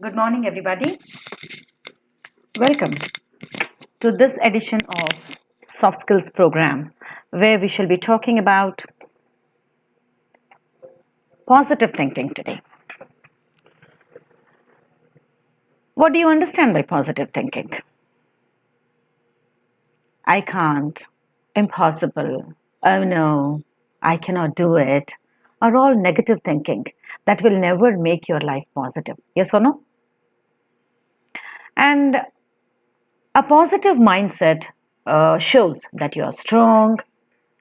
Good morning, everybody. Welcome to this edition of Soft Skills program, where we shall be talking about positive thinking today. What do you understand by positive thinking? I can't, impossible, oh no, I cannot do it, are all negative thinking that will never make your life positive. Yes or no? And a positive mindset shows that you are strong,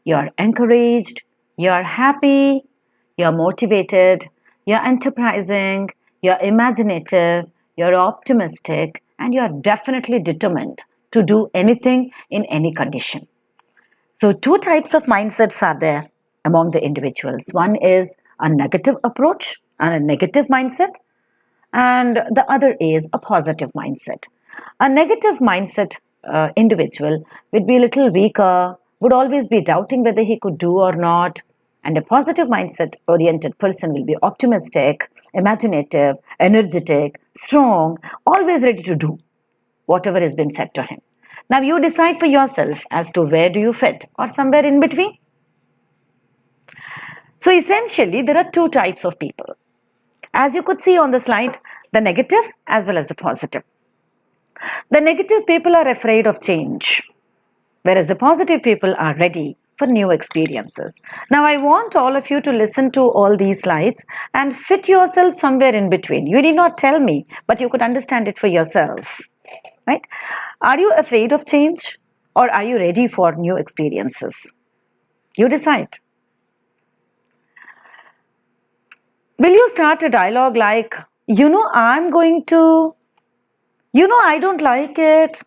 you are encouraged, you are happy, you are motivated, you are enterprising, you are imaginative, you are optimistic, and you are definitely determined to do anything in any condition. So, two types of mindsets are there among the individuals. One is a negative approach and a negative mindset, and the other is a positive mindset. A negative mindset individual would be a little weaker, would always be doubting whether he could do or not, and a positive mindset oriented person will be optimistic, imaginative, energetic, strong, always ready to do whatever has been said to him. Now you decide for yourself as to where do you fit or somewhere in between. So essentially there are two types of people. As you could see on the slide, the negative as well as the positive. The negative people are afraid of change, whereas the positive people are ready for new experiences. Now, I want all of you to listen to all these slides and fit yourself somewhere in between. You need not tell me, but you could understand it for yourself. Right? Are you afraid of change or are you ready for new experiences? You decide. Will you start a dialogue like, I'm going to, I don't like it.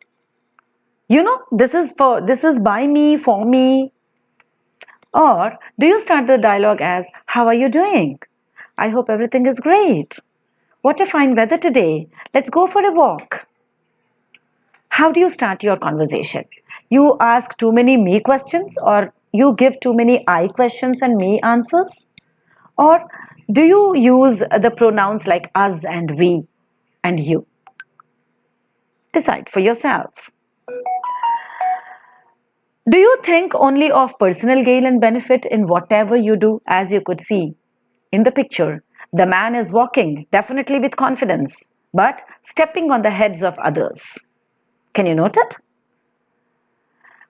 This is by me, for me. Or do you start the dialogue as, how are you doing? I hope everything is great. What a fine weather today. Let's go for a walk. How do you start your conversation? You ask too many me questions or you give too many I questions and me answers? Or do you use the pronouns like us and we and you? Decide for yourself. Do you think only of personal gain and benefit in whatever you do? As you could see in the picture, the man is walking definitely with confidence, but stepping on the heads of others. Can you note it?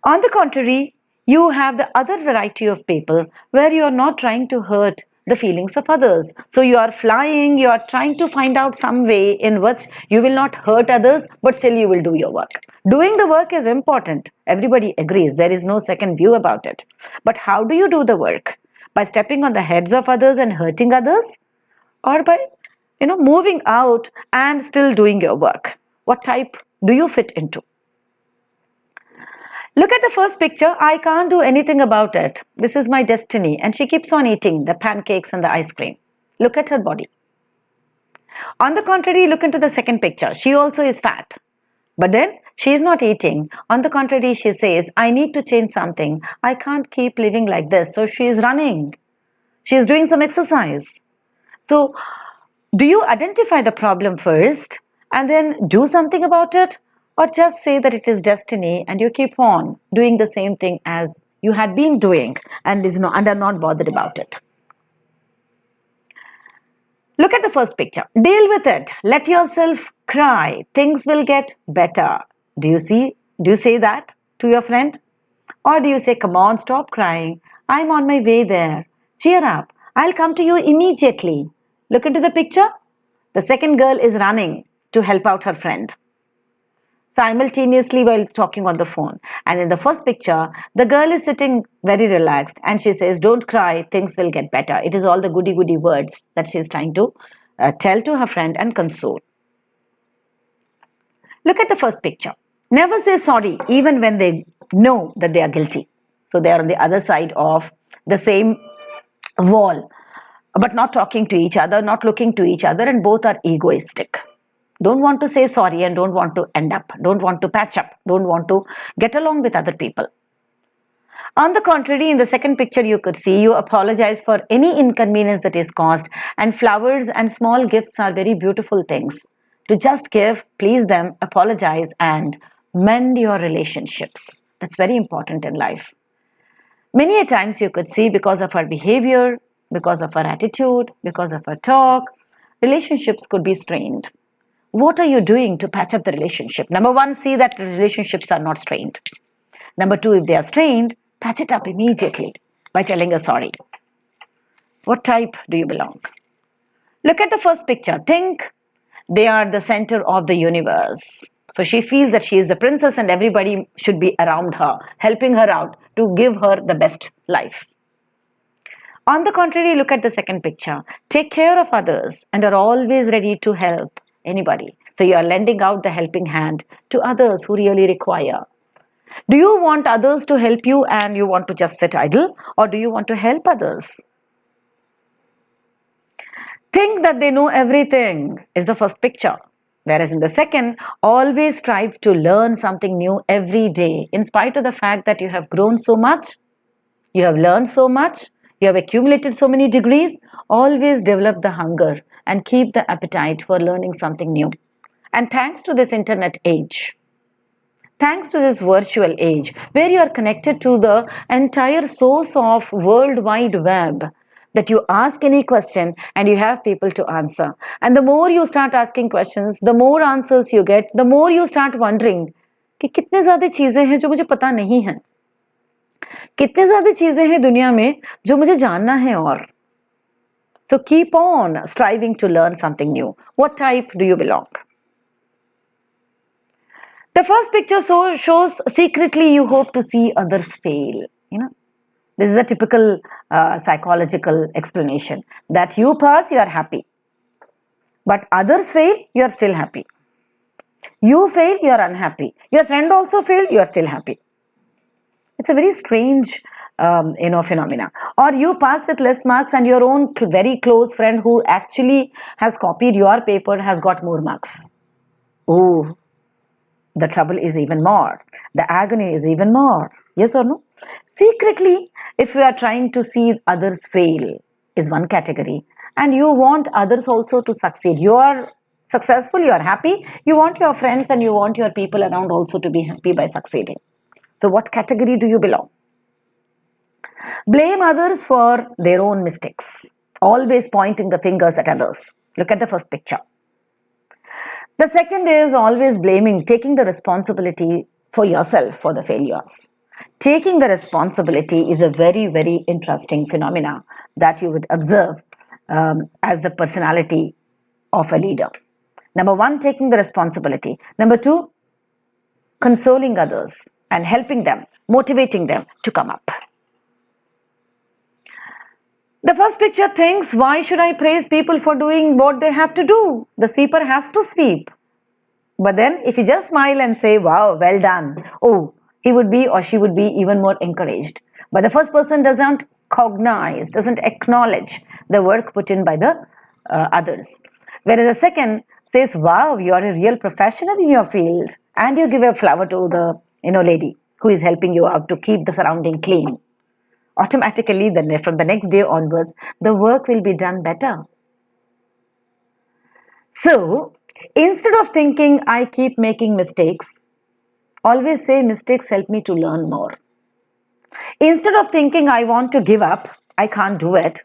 On the contrary, you have the other variety of people where you are not trying to hurt the feelings of others. So you are flying, you are trying to find out some way in which you will not hurt others, but still you will do your work. Doing the work is important. Everybody agrees. There is no second view about it. But how do you do the work? By stepping on the heads of others and hurting others? Or by, moving out and still doing your work? What type do you fit into? Look at the first picture. I can't do anything about it. This is my destiny. And she keeps on eating the pancakes and the ice cream. Look at her body. On the contrary, look into the second picture. She also is fat. But then she is not eating. On the contrary, she says, I need to change something. I can't keep living like this. So she is running. She is doing some exercise. So do you identify the problem first and then do something about it? Or just say that it is destiny and you keep on doing the same thing as you had been doing and are not bothered about it. Look at the first picture. Deal with it. Let yourself cry. Things will get better. Do you say that to your friend? Or do you say, come on, stop crying. I'm on my way there. Cheer up. I'll come to you immediately. Look into the picture. The second girl is running to help out her friend simultaneously while talking on the phone. And in the first picture, the girl is sitting very relaxed and she says, don't cry, things will get better. It is all the goody words that she is trying to tell to her friend and console. Look at the first picture. Never say sorry even when they know that they are guilty. So they are on the other side of the same wall, but not talking to each other, not looking to each other, and both are egoistic. Don't want to say sorry and don't want to end up, don't want to patch up, don't want to get along with other people. On the contrary, in the second picture you could see you apologize for any inconvenience that is caused, and flowers and small gifts are very beautiful things. to just give, please them, apologize, and mend your relationships. That's very important in life. Many a times you could see because of our behavior, because of our attitude, because of our talk, relationships could be strained. What are you doing to patch up the relationship? Number one, see that the relationships are not strained. Number two, if they are strained, patch it up immediately by telling her sorry. What type do you belong? Look at the first picture. Think they are the center of the universe. So she feels that she is the princess and everybody should be around her, helping her out to give her the best life. On the contrary, look at the second picture. Take care of others and are always ready to help anybody. So you are lending out the helping hand to others who really require. Do you want others to help you and you want to just sit idle, or do you want to help others? Think that they know everything is the first picture. Whereas in the second, always strive to learn something new every day. In spite of the fact that you have grown so much, you have learned so much, you have accumulated so many degrees, always develop the hunger and keep the appetite for learning something new. And thanks to this internet age, thanks to this virtual age, where you are connected to the entire source of World Wide Web, that you ask any question and you have people to answer. And the more you start asking questions, the more answers you get, the more you start wondering कि कितने ज़्यादा चीज़ें हैं जो मुझे पता नहीं हैं, कितने ज़्यादा चीज़ें हैं दुनिया में जो मुझे जानना है और. So keep on striving to learn something new. What type do you belong? The first picture shows secretly you hope to see others fail. This is a typical psychological explanation that you pass, you are happy. But others fail, you are still happy. You fail, you are unhappy. Your friend also failed, you are still happy. It's a very strange phenomena. Or you pass with less marks and your own very close friend who actually has copied your paper has got more marks. Oh, the trouble is even more. The agony is even more. Yes or no? Secretly, if you are trying to see others fail, is one category, and you want others also to succeed. You are successful, you are happy, you want your friends and you want your people around also to be happy by succeeding. So what category do you belong? Blame others for their own mistakes, always pointing the fingers at others. Look at the first picture. The second is always blaming, taking the responsibility for yourself for the failures. Taking the responsibility is a very, very interesting phenomena that you would observe as the personality of a leader. Number one, taking the responsibility. Number two, consoling others and helping them, motivating them to come up. The first picture thinks, why should I praise people for doing what they have to do? The sweeper has to sweep. But then if you just smile and say, wow, well done, oh, he would be or she would be even more encouraged. But the first person doesn't cognize, doesn't acknowledge the work put in by the others. Whereas the second says, wow, you are a real professional in your field, and you give a flower to the lady who is helping you out to keep the surrounding clean. Automatically, then from the next day onwards, the work will be done better. So, instead of thinking I keep making mistakes, always say mistakes help me to learn more. Instead of thinking I want to give up, I can't do it,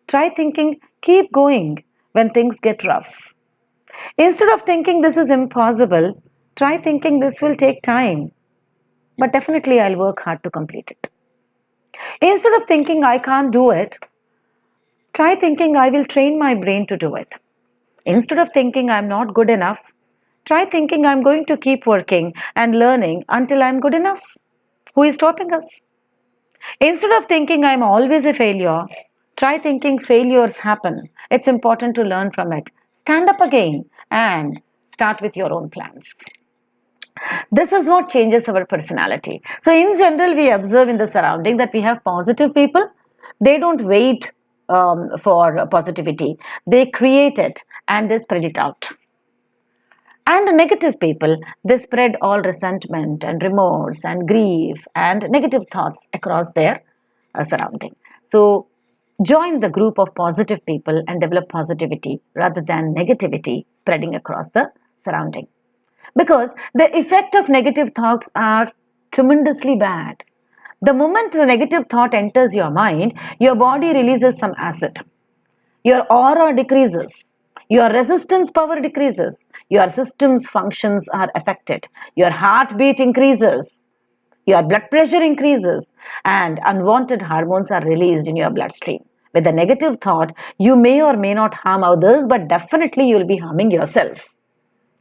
try thinking keep going when things get rough. Instead of thinking this is impossible, try thinking this will take time, but definitely I'll work hard to complete it. Instead of thinking I can't do it, try thinking I will train my brain to do it. Instead of thinking I'm not good enough, try thinking I'm going to keep working and learning until I'm good enough. Who is stopping us? Instead of thinking I'm always a failure, try thinking failures happen. It's important to learn from it. Stand up again and start with your own plans. This is what changes our personality. So in general, we observe in the surrounding that we have positive people. They don't wait for positivity. They create it and they spread it out. And negative people, they spread all resentment and remorse and grief and negative thoughts across their surrounding. So join the group of positive people and develop positivity rather than negativity, spreading across the surrounding. Because the effect of negative thoughts are tremendously bad. The moment the negative thought enters your mind, your body releases some acid. Your aura decreases. Your resistance power decreases. Your system's functions are affected. Your heartbeat increases. Your blood pressure increases. And unwanted hormones are released in your bloodstream. With a negative thought, you may or may not harm others, but definitely you'll be harming yourself.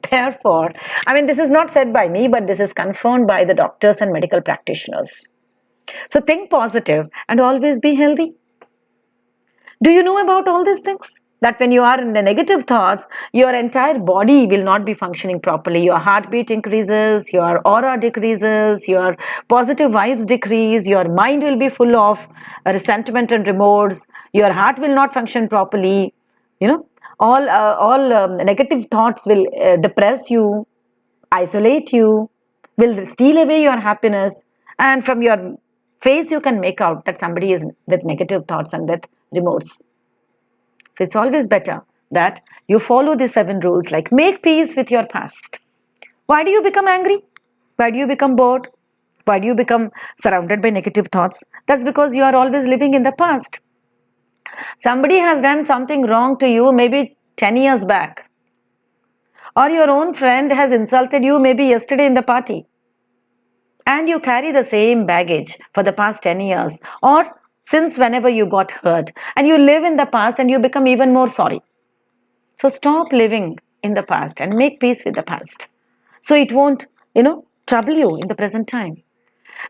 Therefore, this is not said by me, but this is confirmed by the doctors and medical practitioners. So think positive and always be healthy. Do you know about all these things? That when you are in the negative thoughts, your entire body will not be functioning properly. Your heartbeat increases, your aura decreases, your positive vibes decrease, your mind will be full of resentment and remorse, your heart will not function properly. All negative thoughts will depress you, isolate you, will steal away your happiness, and from your face you can make out that somebody is with negative thoughts and with remorse. So it's always better that you follow the 7 rules, like make peace with your past. Why do you become angry? Why do you become bored? Why do you become surrounded by negative thoughts? That's because you are always living in the past. Somebody has done something wrong to you maybe 10 years back. Or your own friend has insulted you maybe yesterday in the party. And you carry the same baggage for the past 10 years. Or since whenever you got hurt, and you live in the past and you become even more sorry. So stop living in the past and make peace with the past. So it won't, trouble you in the present time.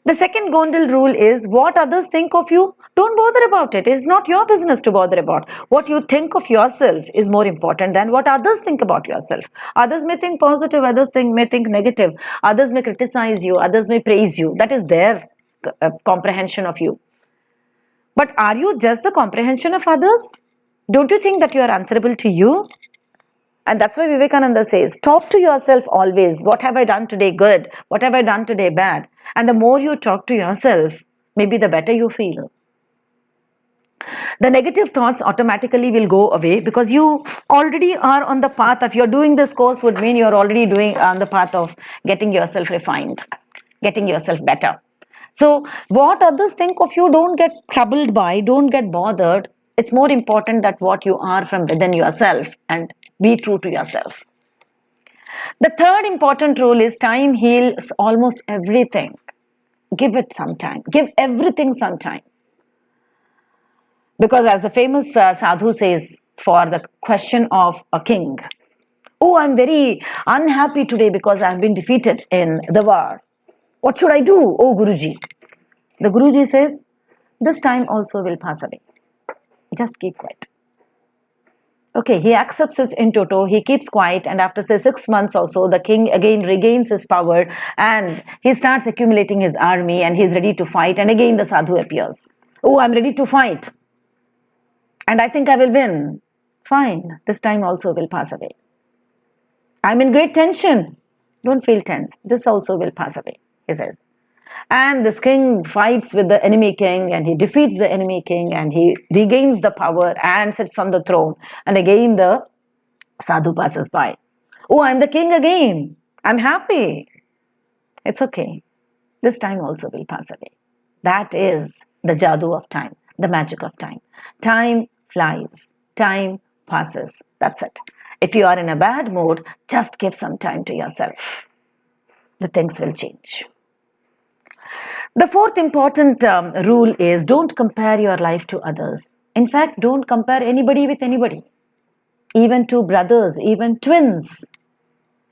The second Gondal rule is, what others think of you, don't bother about it. It's not your business to bother about. What you think of yourself is more important than what others think about yourself. Others may think positive, others may think negative. Others may criticize you, others may praise you. That is their comprehension of you. But are you just the comprehension of others? Don't you think that you are answerable to you? And that's why Vivekananda says, talk to yourself always. What have I done today good? What have I done today bad? And the more you talk to yourself, maybe the better you feel. The negative thoughts automatically will go away because you already are on the path of, you're doing this course would mean you're already doing on the path of getting yourself refined, getting yourself better. So what others think of you, don't get troubled by, don't get bothered. It's more important that what you are from within yourself, and be true to yourself. The third important rule is, time heals almost everything. Give it some time. Give everything some time. Because as the famous sadhu says, for the question of a king, oh, I'm very unhappy today because I've been defeated in the war. What should I do, oh Guruji? The Guruji says, this time also will pass away. Just keep quiet. Okay, he accepts it in toto, he keeps quiet, and after say 6 months or so, the king again regains his power and he starts accumulating his army and he's ready to fight, and again the sadhu appears. Oh, I'm ready to fight and I think I will win. Fine, this time also will pass away. I'm in great tension. Don't feel tense. This also will pass away, he says. And this king fights with the enemy king and he defeats the enemy king and he regains the power and sits on the throne. And again the sadhu passes by. Oh, I'm the king again. I'm happy. It's okay. This time also will pass away. That is the jadoo of time, the magic of time. Time flies. Time passes. That's it. If you are in a bad mood, just give some time to yourself. The things will change. The fourth important rule is, don't compare your life to others. In fact, don't compare anybody with anybody. Even two brothers, even twins,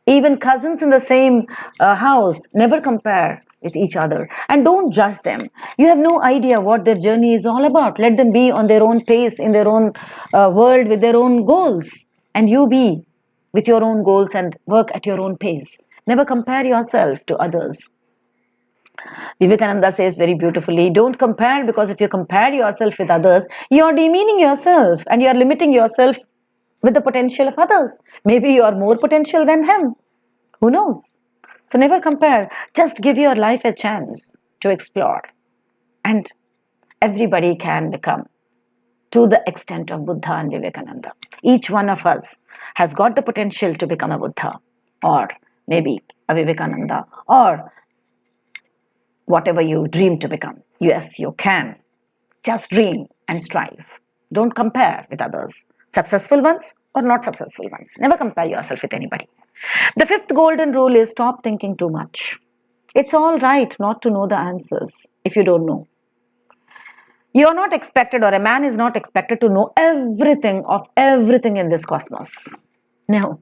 even cousins in the same house, never compare with each other. And don't judge them. You have no idea what their journey is all about. Let them be on their own pace, in their own world, with their own goals. And you be with your own goals and work at your own pace. Never compare yourself to others. Vivekananda says very beautifully, don't compare, because if you compare yourself with others, you are demeaning yourself and you are limiting yourself with the potential of others. Maybe you are more potential than him. Who knows? So never compare. Just give your life a chance to explore. And everybody can become to the extent of Buddha and Vivekananda. Each one of us has got the potential to become a Buddha, or maybe a Vivekananda, or whatever you dream to become. Yes, you can. Just dream and strive. Don't compare with others, successful ones or not successful ones. Never compare yourself with anybody. The fifth golden rule is stop thinking too much. It's all right not to know the answers if you don't know. You are not expected, or a man is not expected to know everything of everything in this cosmos. No.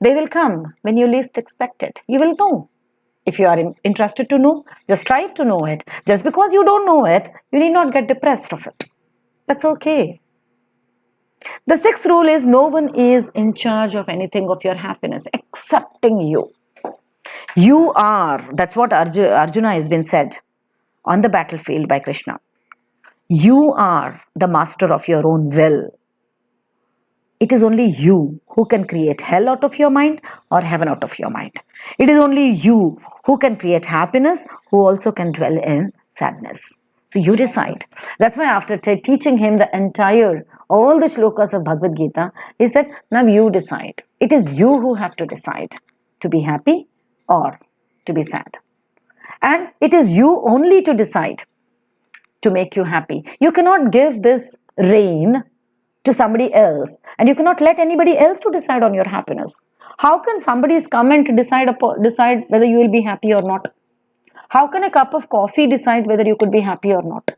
They will come when you least expect it. You will know. If you are interested to know, just strive to know it. Just because you don't know it, you need not get depressed of it. That's okay. The sixth rule is no one is in charge of anything of your happiness excepting you. You are, that's what Arjuna has been said on the battlefield by Krishna. You are the master of your own will. It is only you who can create hell out of your mind or heaven out of your mind. It is only you who can create happiness, who also can dwell in sadness. So you decide. That's why after teaching him the entire, all the shlokas of Bhagavad Gita, he said, now you decide. It is you who have to decide to be happy or to be sad. And it is you only to decide to make you happy. You cannot give this reign to somebody else, and you cannot let anybody else to decide on your happiness. How can somebody's comment decide whether you will be happy or not? How can a cup of coffee decide whether you could be happy or not?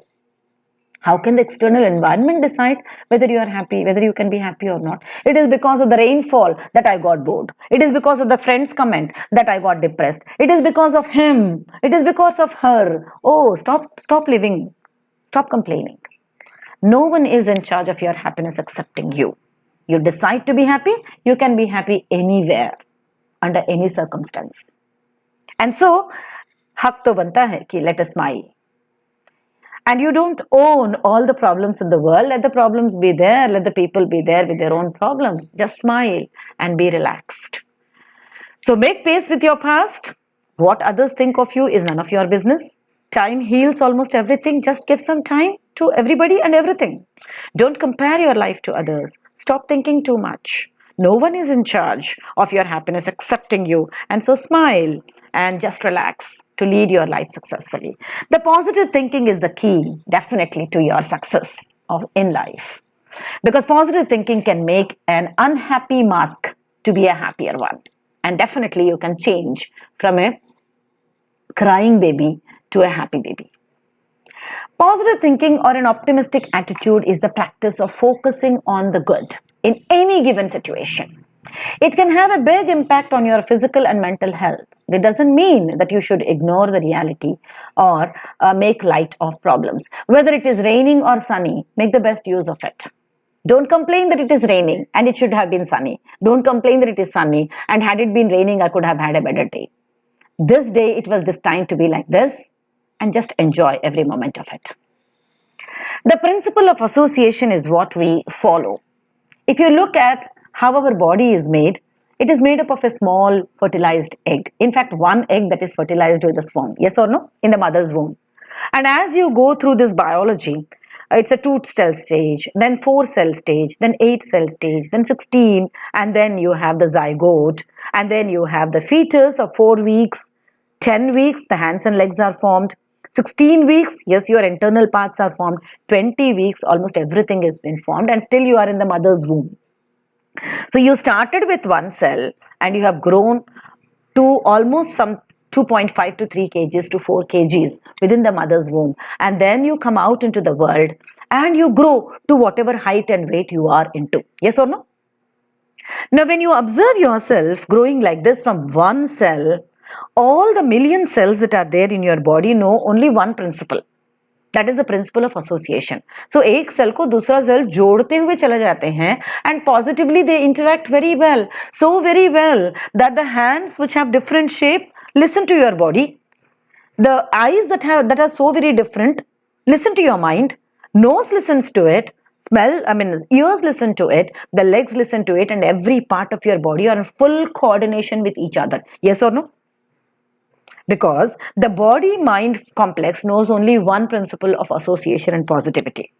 How can the external environment decide whether you are happy, whether you can be happy or not? It is because of the rainfall that I got bored. It is because of the friend's comment that I got depressed. It is because of him. It is because of her. Oh, stop living. Stop complaining. No one is in charge of your happiness excepting you. You decide to be happy, you can be happy anywhere, under any circumstance. And so, haq to banta hai ki let us smile. And you don't own all the problems in the world. Let the problems be there. Let the people be there with their own problems. Just smile and be relaxed. So make peace with your past. What others think of you is none of your business. Time heals almost everything. Just give some time to everybody and everything. Don't compare your life to others. Stop thinking too much. No one is in charge of your happiness excepting you. And so smile and just relax to lead your life successfully. The positive thinking is the key, definitely, to your success in life. Because positive thinking can make an unhappy mask to be a happier one. And definitely you can change from a crying baby to a happy baby. Positive thinking or an optimistic attitude is the practice of focusing on the good in any given situation. It can have a big impact on your physical and mental health. That doesn't mean that you should ignore the reality or make light of problems. Whether it is raining or sunny, make the best use of it. Don't complain that it is raining and it should have been sunny. Don't complain that it is sunny and had it been raining, I could have had a better day. This day it was destined to be like this, and just enjoy every moment of it. The principle of association is what we follow. If you look at how our body is made, it is made up of a small fertilized egg. In fact, one egg that is fertilized with a sperm. Yes or no? In the mother's womb. And as you go through this biology, it's a 2-cell stage, then 4-cell stage, then 8-cell stage, then 16, and then you have the zygote, and then you have the fetus of 4 weeks, 10 weeks, the hands and legs are formed, 16 weeks, yes, your internal parts are formed, 20 weeks, almost everything has been formed, and still you are in the mother's womb. So you started with 1 cell and you have grown to almost some 2.5 to 3 kgs to 4 kgs within the mother's womb, and then you come out into the world and you grow to whatever height and weight you are into. Yes or no? Now when you observe yourself growing like this from 1 cell, all the million cells that are there in your body know only one principle. That is the principle of association. So एक cell को दूसरा cell जोड़ते हुए चले जाते हैं, and positively they interact very well. So very well that the hands which have different shape listen to your body. The eyes that are so very different listen to your mind. Nose listens to it. Ears listen to it. The legs listen to it, and every part of your body are in full coordination with each other. Yes or no? Because the body-mind complex knows only one principle of association and positivity.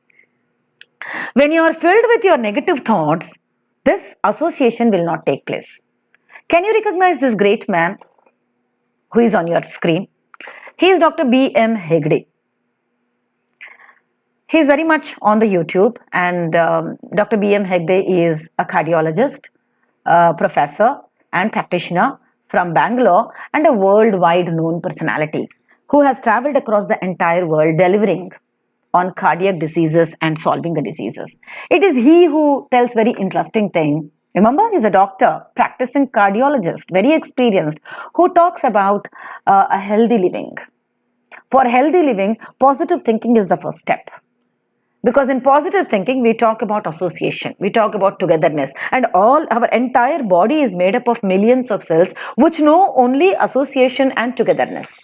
When you are filled with your negative thoughts, this association will not take place. Can you recognize this great man who is on your screen? He is Dr. B.M. Hegde. He is very much on the YouTube, and Dr. B.M. Hegde is a cardiologist, professor and practitioner from Bangalore, and a worldwide known personality who has traveled across the entire world delivering on cardiac diseases and solving the diseases. It is he who tells very interesting thing. Remember, he's a doctor, practicing cardiologist, very experienced, who talks about a healthy living. For healthy living, positive thinking is the first step. Because in positive thinking, we talk about association, we talk about togetherness, and all our entire body is made up of millions of cells which know only association and togetherness.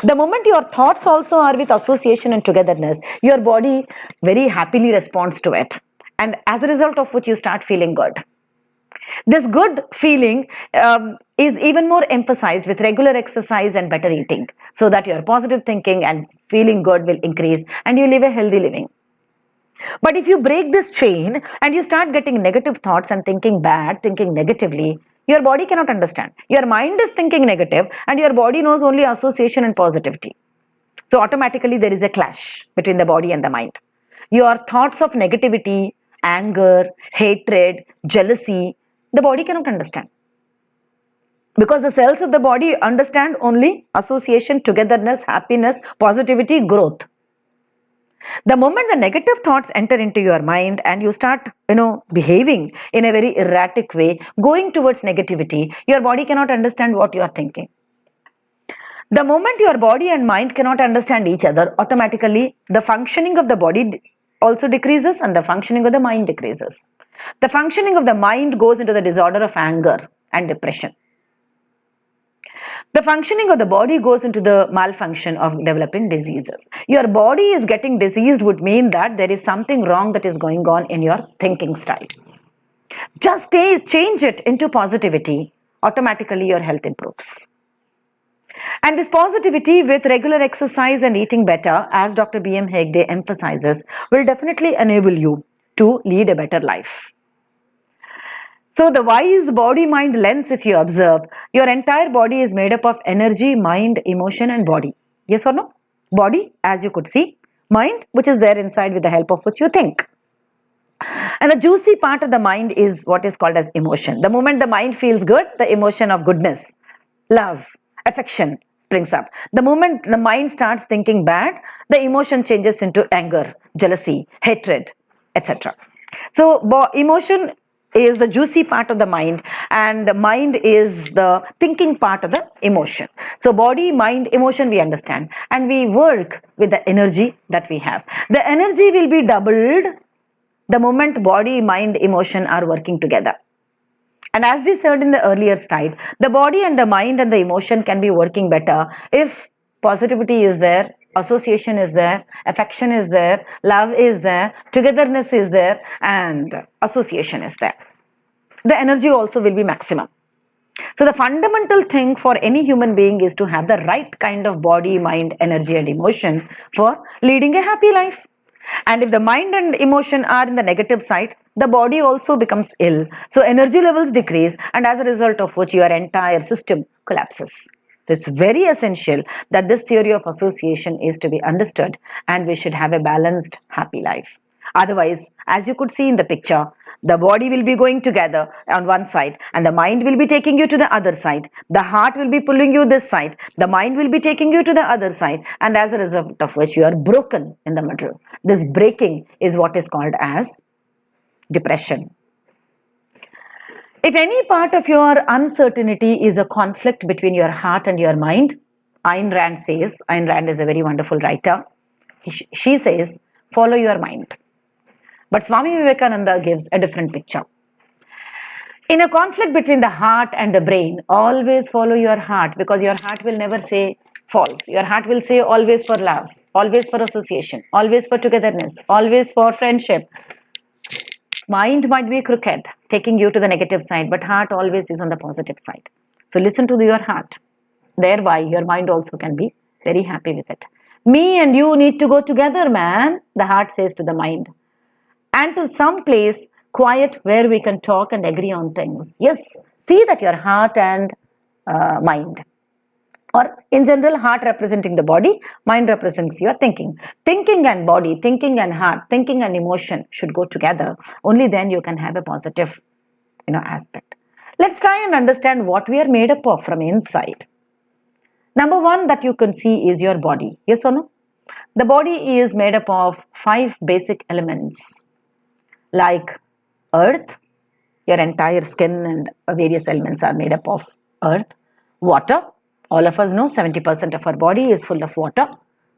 The moment your thoughts also are with association and togetherness, your body very happily responds to it. And as a result of which you start feeling good. This good feeling is even more emphasized with regular exercise and better eating, so that your positive thinking and feeling good will increase and you live a healthy living. But if you break this chain and you start getting negative thoughts and thinking bad, thinking negatively, your body cannot understand. Your mind is thinking negative and your body knows only association and positivity. So automatically there is a clash between the body and the mind. Your thoughts of negativity, anger, hatred, jealousy, the body cannot understand. Because the cells of the body understand only association, togetherness, happiness, positivity, growth. The moment the negative thoughts enter into your mind and you start, behaving in a very erratic way, going towards negativity, your body cannot understand what you are thinking. The moment your body and mind cannot understand each other, automatically the functioning of the body also decreases and the functioning of the mind decreases. The functioning of the mind goes into the disorder of anger and depression. The functioning of the body goes into the malfunction of developing diseases. Your body is getting diseased would mean that there is something wrong that is going on in your thinking style. Just change it into positivity, automatically your health improves. And this positivity with regular exercise and eating better, as Dr. B.M. Hegde emphasizes, will definitely enable you to lead a better life. So the wise body-mind lens, if you observe, your entire body is made up of energy, mind, emotion and body. Yes or no? Body, as you could see. Mind, which is there inside with the help of which you think. And the juicy part of the mind is what is called as emotion. The moment the mind feels good, the emotion of goodness, love, affection springs up. The moment the mind starts thinking bad, the emotion changes into anger, jealousy, hatred, etc. So emotion is the juicy part of the mind and the mind is the thinking part of the emotion. So body, mind, emotion we understand and we work with the energy that we have. The energy will be doubled the moment body, mind, emotion are working together. And as we said in the earlier slide, the body and the mind and the emotion can be working better if positivity is there, association is there, affection is there, love is there, togetherness is there, and association is there. The energy also will be maximum. So the fundamental thing for any human being is to have the right kind of body, mind, energy and emotion for leading a happy life. And if the mind and emotion are in the negative side, the body also becomes ill. So energy levels decrease and as a result of which your entire system collapses. So it's very essential that this theory of association is to be understood and we should have a balanced, happy life. Otherwise, as you could see in the picture, the body will be going together on one side and the mind will be taking you to the other side. The heart will be pulling you this side. The mind will be taking you to the other side and as a result of which you are broken in the middle. This breaking is what is called as depression. If any part of your uncertainty is a conflict between your heart and your mind, Ayn Rand says, Ayn Rand is a very wonderful writer, she says, follow your mind. But Swami Vivekananda gives a different picture. In a conflict between the heart and the brain, always follow your heart because your heart will never say false. Your heart will say always for love, always for association, always for togetherness, always for friendship. Mind might be crooked, taking you to the negative side, but heart always is on the positive side. So listen to your heart. Thereby, your mind also can be very happy with it. Me and you need to go together, man, the heart says to the mind. and to some place quiet where we can talk and agree on things. Yes, see that your heart and mind, or in general, heart representing the body, mind represents your thinking. Thinking and body, thinking and heart, thinking and emotion should go together. Only then you can have a positive, aspect. Let's try and understand what we are made up of from inside. Number one that you can see is your body. Yes or no? The body is made up of 5 basic elements like earth. Your entire skin and various elements are made up of earth. Water. All of us know 70% of our body is full of water.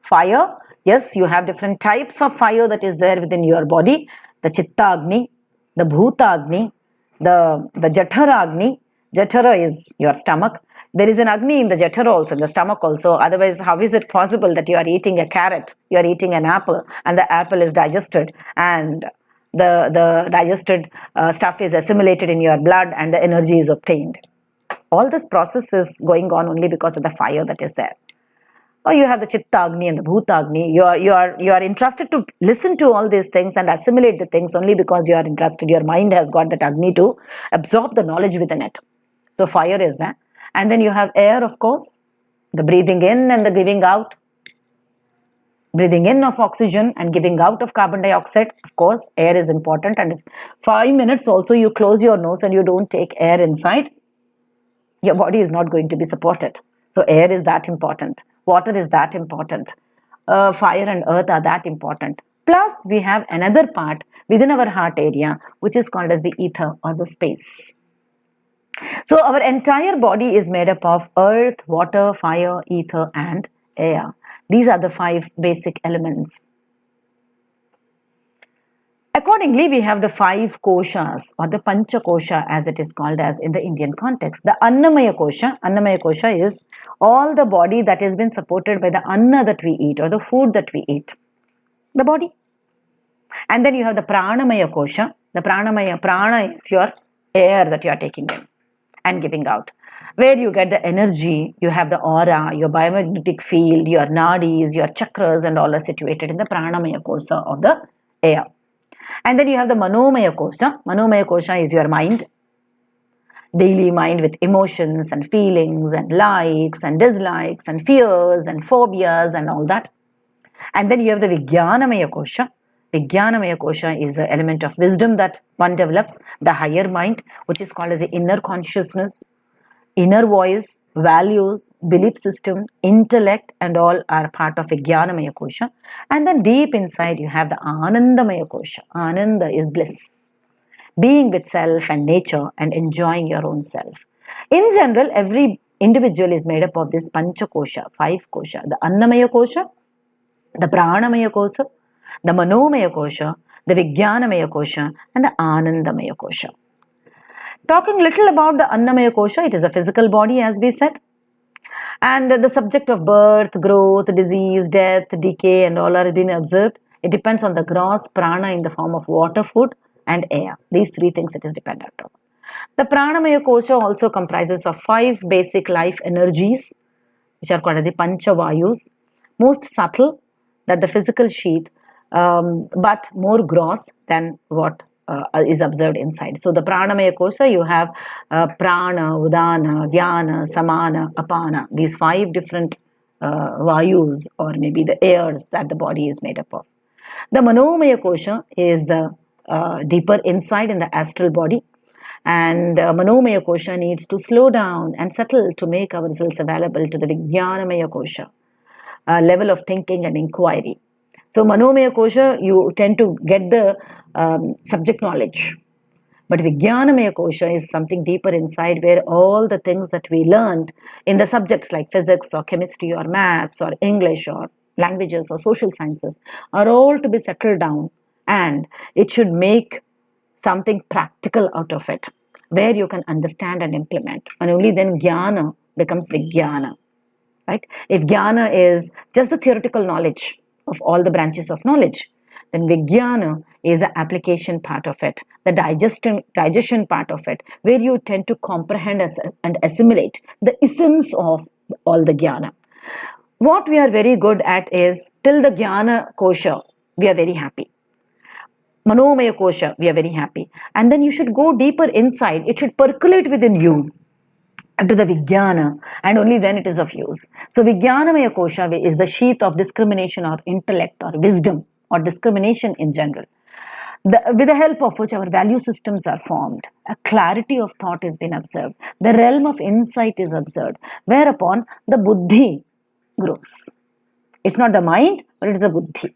Fire. Yes, you have different types of fire that is there within your body. The Chitta Agni, the Bhuta Agni, the Jatara Agni. Jatara is your stomach. There is an Agni in the Jatara also, in the stomach also. Otherwise, how is it possible that you are eating a carrot, you are eating an apple, and the apple is digested, and the digested stuff is assimilated in your blood and the energy is obtained? All this process is going on only because of the fire that is there. Or you have the Chitta Agni and the Bhuta Agni. You are interested to listen to all these things and assimilate the things only because you are interested. Your mind has got that Agni to absorb the knowledge within it. So fire is that. And then you have air, of course, the breathing in and the giving out. Breathing in of oxygen and giving out of carbon dioxide. Of course, air is important. And if 5 minutes also you close your nose and you don't take air inside, your body is not going to be supported. So air is that important. Water is that important. Fire and earth are that important. Plus, we have another part within our heart area, which is called as the ether or the space. So our entire body is made up of earth, water, fire, ether, and air. These are the 5 basic elements. Accordingly, we have the 5 koshas or the pancha kosha as it is called as in the Indian context. The Annamaya kosha is all the body that has been supported by the anna that we eat or the food that we eat. The body. And then you have the Pranamaya kosha. The prana is your air that you are taking in and giving out. Where you get the energy, you have the aura, your biomagnetic field, your nadis, your chakras and all are situated in the Pranamaya kosha of the air. And then you have the Manomaya kosha. Manomaya kosha is your mind, daily mind with emotions and feelings and likes and dislikes and fears and phobias and all that. And then you have the Vijnanamaya kosha. Vijnanamaya kosha is the element of wisdom that one develops, the higher mind, which is called as the inner consciousness, inner voice, values, belief system, intellect, and all are part of Vijnanamaya kosha. And then deep inside you have the Anandamaya kosha. Ananda is bliss, being with self and nature and enjoying your own self. In general, every individual is made up of this pancha kosha, 5 kosha. The Annamaya kosha, the Pranamaya kosha, the Manomaya kosha, the Vijnanamaya kosha, and the Anandamaya kosha. Talking little about the Annamaya kosha, it is a physical body as we said. And the subject of birth, growth, disease, death, decay and all are being observed. It depends on the gross prana in the form of water, food and air. These 3 things it is dependent on. The Pranamaya kosha also comprises of 5 basic life energies which are called the Panchavayus. Most subtle than the physical sheath, but more gross than what is observed inside. So the Pranamaya kosha, you have prana, udana, vyana, samana, apana. These 5 different vayus or maybe the airs that the body is made up of. The Manomaya kosha is the deeper inside in the astral body. And Manomaya kosha needs to slow down and settle to make ourselves available to the Vijnanamaya kosha level of thinking and inquiry. So Manomaya kosha, you tend to get the subject knowledge. But Vijnanamaya kosha is something deeper inside where all the things that we learned in the subjects like physics or chemistry or maths or English or languages or social sciences are all to be settled down, and it should make something practical out of it where you can understand and implement, and only then jnana becomes vijnana, right? If jnana is just the theoretical knowledge of all the branches of knowledge, then vijnana is the application part of it, the digestion part of it, where you tend to comprehend and assimilate the essence of all the jnana. What we are very good at is till the jnana kosha we are very happy. Manomaya kosha, we are very happy. And then you should go deeper inside. It should percolate within you to the Vijnana, and only then it is of use. So Vijnanamaya kosha is the sheath of discrimination or intellect or wisdom or discrimination in general. With the help of which our value systems are formed, a clarity of thought has been observed, the realm of insight is observed, whereupon the buddhi grows. It's not the mind, but it is the buddhi,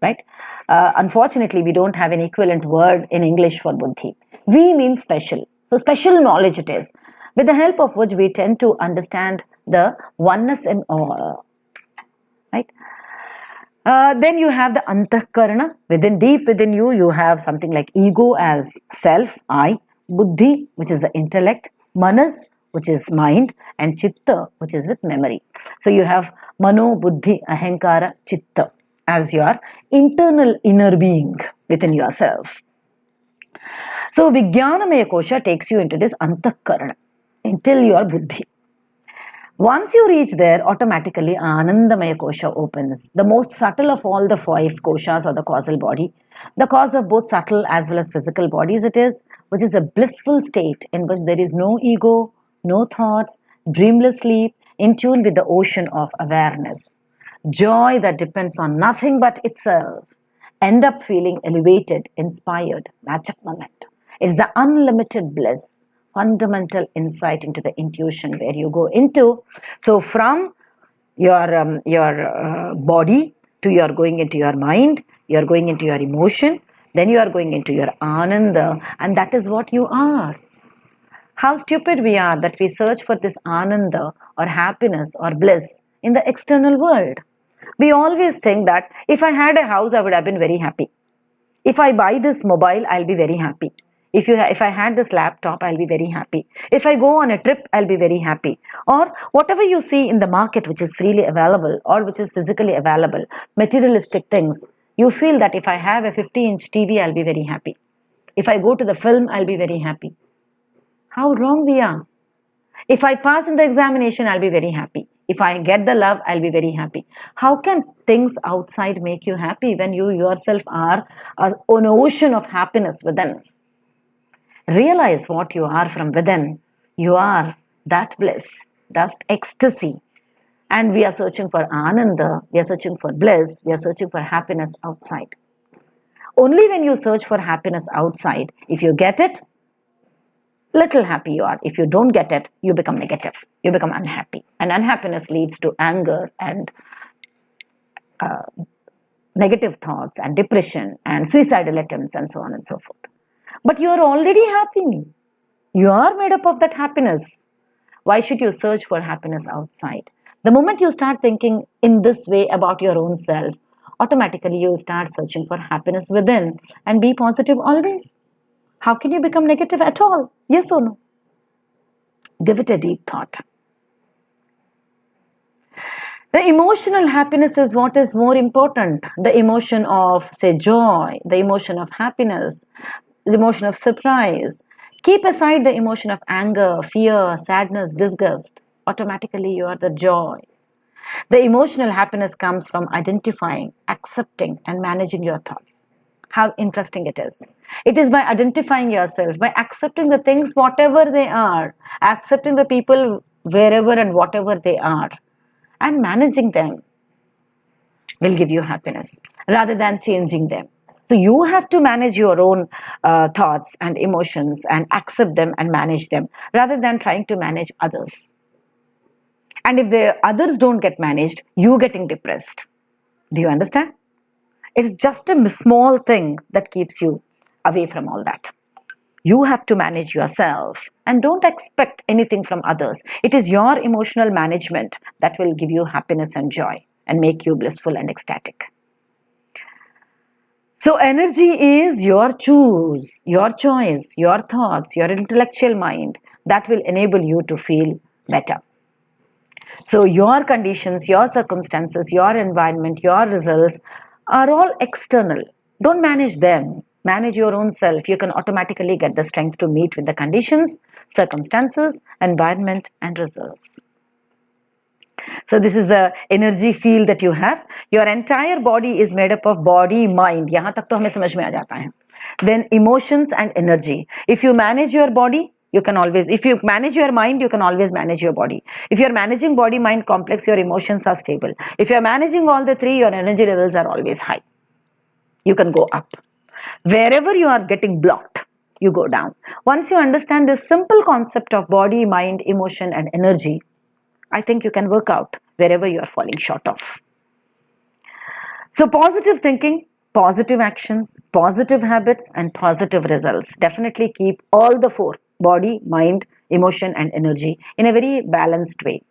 right? Unfortunately, we don't have an equivalent word in English for buddhi. We mean special. So special knowledge it is, with the help of which we tend to understand the oneness in all, right? Then you have the antahkarana. Deep within you, you have something like ego as self, I, buddhi, which is the intellect, manas, which is mind, and chitta, which is with memory. So you have mano, buddhi, ahankara, chitta as your internal inner being within yourself. So Vijnanamaya kosha takes you into this antahkarana until you are buddhi. Once you reach there, automatically Anandamaya kosha opens, the most subtle of all the 5 koshas or the causal body, the cause of both subtle as well as physical bodies it is, which is a blissful state in which there is no ego, no thoughts, dreamless sleep, in tune with the ocean of awareness. Joy that depends on nothing but itself, end up feeling elevated, inspired, magic moment. It's the unlimited bliss, fundamental insight into the intuition where you go into. So from your body to you are going into your mind, you are going into your emotion, then you are going into your ananda, and that is what you are. How stupid we are that we search for this ananda or happiness or bliss in the external world. We always think that if I had a house, I would have been very happy. If I buy this mobile, I'll be very happy. If I had this laptop, I'll be very happy. If I go on a trip, I'll be very happy. Or whatever you see in the market which is freely available or which is physically available, materialistic things, you feel that if I have a 50-inch TV, I'll be very happy. If I go to the film, I'll be very happy. How wrong we are. If I pass in the examination, I'll be very happy. If I get the love, I'll be very happy. How can things outside make you happy when you yourself are an ocean of happiness within? Realize what you are from within. You are that bliss, that ecstasy. And we are searching for ananda, we are searching for bliss, we are searching for happiness outside. Only when you search for happiness outside, if you get it, little happy you are. If you don't get it, you become negative. You become unhappy. And unhappiness leads to anger and negative thoughts and depression and suicidal attempts and so on and so forth. But you are already happy. You are made up of that happiness. Why should you search for happiness outside? The moment you start thinking in this way about your own self, automatically you will start searching for happiness within and be positive always. How can you become negative at all? Yes or no? Give it a deep thought. The emotional happiness is what is more important. The emotion of, say, joy, the emotion of happiness, the emotion of surprise. Keep aside the emotion of anger, fear, sadness, disgust. Automatically you are the joy. The emotional happiness comes from identifying, accepting, and managing your thoughts. How interesting it is. It is by identifying yourself, by accepting the things whatever they are, accepting the people wherever and whatever they are, and managing them will give you happiness rather than changing them. So you have to manage your own thoughts and emotions and accept them and manage them rather than trying to manage others. And if the others don't get managed, you getting depressed. Do you understand? It's just a small thing that keeps you away from all that. You have to manage yourself and don't expect anything from others. It is your emotional management that will give you happiness and joy and make you blissful and ecstatic. So energy is your choose, your choice, your thoughts, your intellectual mind that will enable you to feel better. So your conditions, your circumstances, your environment, your results are all external. Don't manage them. Manage your own self. You can automatically get the strength to meet with the conditions, circumstances, environment, and results. So this is the energy field that you have. Your entire body is made up of body, mind. यहाँ तक तो हमें समझ में आ जाता है. Then emotions and energy. If you manage your body, you can always, if you manage your mind, you can always manage your body. If you're managing body mind complex, your emotions are stable. If you're managing all the three, your energy levels are always high. You can go up. Wherever you are getting blocked, you go down. Once you understand this simple concept of body, mind, emotion, and energy, I think you can work out wherever you are falling short of. So positive thinking, positive actions, positive habits, and positive results definitely keep all the four: body, mind, emotion, and energy in a very balanced way.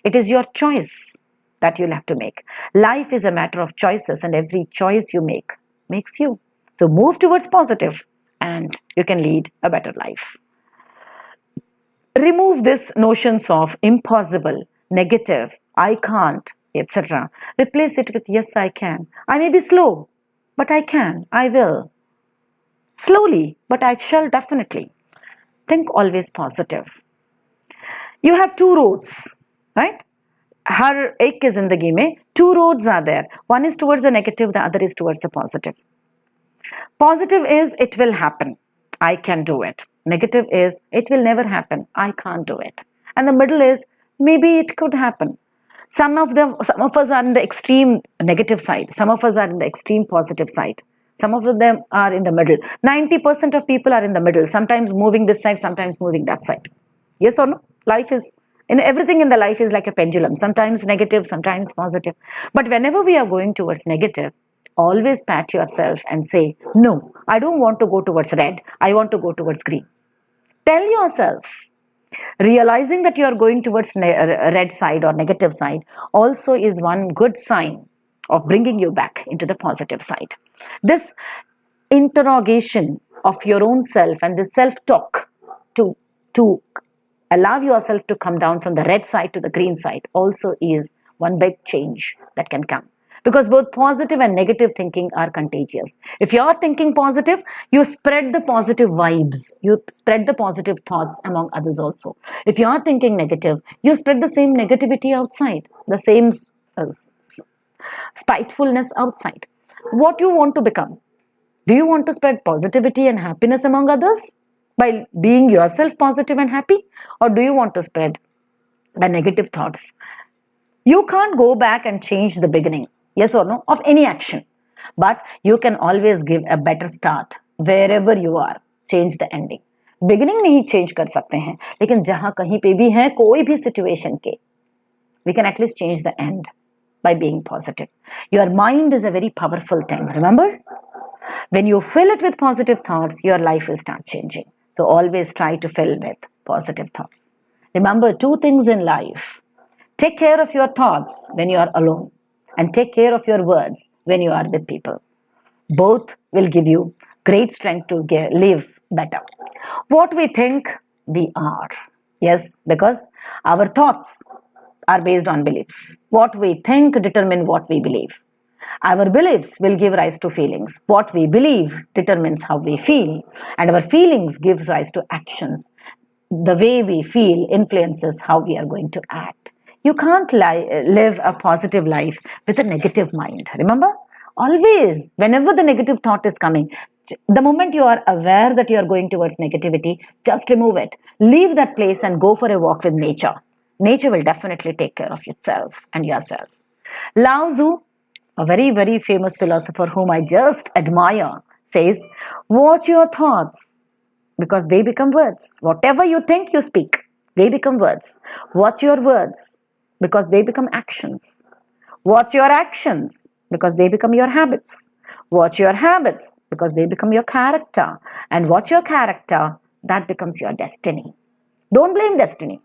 It is your choice that you'll have to make. Life is a matter of choices, and every choice you make makes you. So move towards positive and you can lead a better life. Remove these notions of impossible, negative, I can't, etc. Replace it with yes, I can. I may be slow, but I can, I will. Slowly, but I shall definitely. Think always positive. You have two roads, right? Har ek ki zindagi mein two roads are there. One is towards the negative, the other is towards the positive. Positive is it will happen. I can do it. Negative is it will never happen. I can't do it. And the middle is maybe it could happen. Some of us are in the extreme negative side. Some of us are in the extreme positive side. Some of them are in the middle. 90% of people are in the middle. Sometimes moving this side, sometimes moving that side. Yes or no? Life is, everything in the life is like a pendulum. Sometimes negative, sometimes positive. But whenever we are going towards negative, always pat yourself and say, no, I don't want to go towards red. I want to go towards green. Tell yourself. Realizing that you are going towards red side or negative side also is one good sign of bringing you back into the positive side. This interrogation of your own self and this self-talk to allow yourself to come down from the red side to the green side also is one big change that can come. Because both positive and negative thinking are contagious. If you are thinking positive, you spread the positive vibes. You spread the positive thoughts among others also. If you are thinking negative, you spread the same negativity outside, the same spitefulness outside. What you want to become? Do you want to spread positivity and happiness among others by being yourself positive and happy? Or do you want to spread the negative thoughts? You can't go back and change the beginning. Yes or no, of any action. But you can always give a better start wherever you are. Change the ending. Beginning नहीं change कर सकते हैं, लेकिन जहाँ कहीं पे भी हैं कोई भी situation के, we can at least change the end by being positive. Your mind is a very powerful thing. Remember, when you fill it with positive thoughts, your life will start changing. So always try to fill with positive thoughts. Remember two things in life. Take care of your thoughts when you are alone. And take care of your words when you are with people. Both will give you great strength to live better. What we think, we are. Yes, because our thoughts are based on beliefs. What we think determines what we believe. Our beliefs will give rise to feelings. What we believe determines how we feel. And our feelings gives rise to actions. The way we feel influences how we are going to act. You can't live a positive life with a negative mind. Remember? Always, whenever the negative thought is coming, the moment you are aware that you are going towards negativity, just remove it. Leave that place and go for a walk with nature. Nature will definitely take care of itself and yourself. Lao Tzu, a very, very famous philosopher whom I just admire, says, watch your thoughts because they become words. Whatever you think, you speak. They become words. Watch your words because they become actions. Watch your actions because they become your habits. Watch your habits because they become your character. And watch your character, that becomes your destiny. Don't blame destiny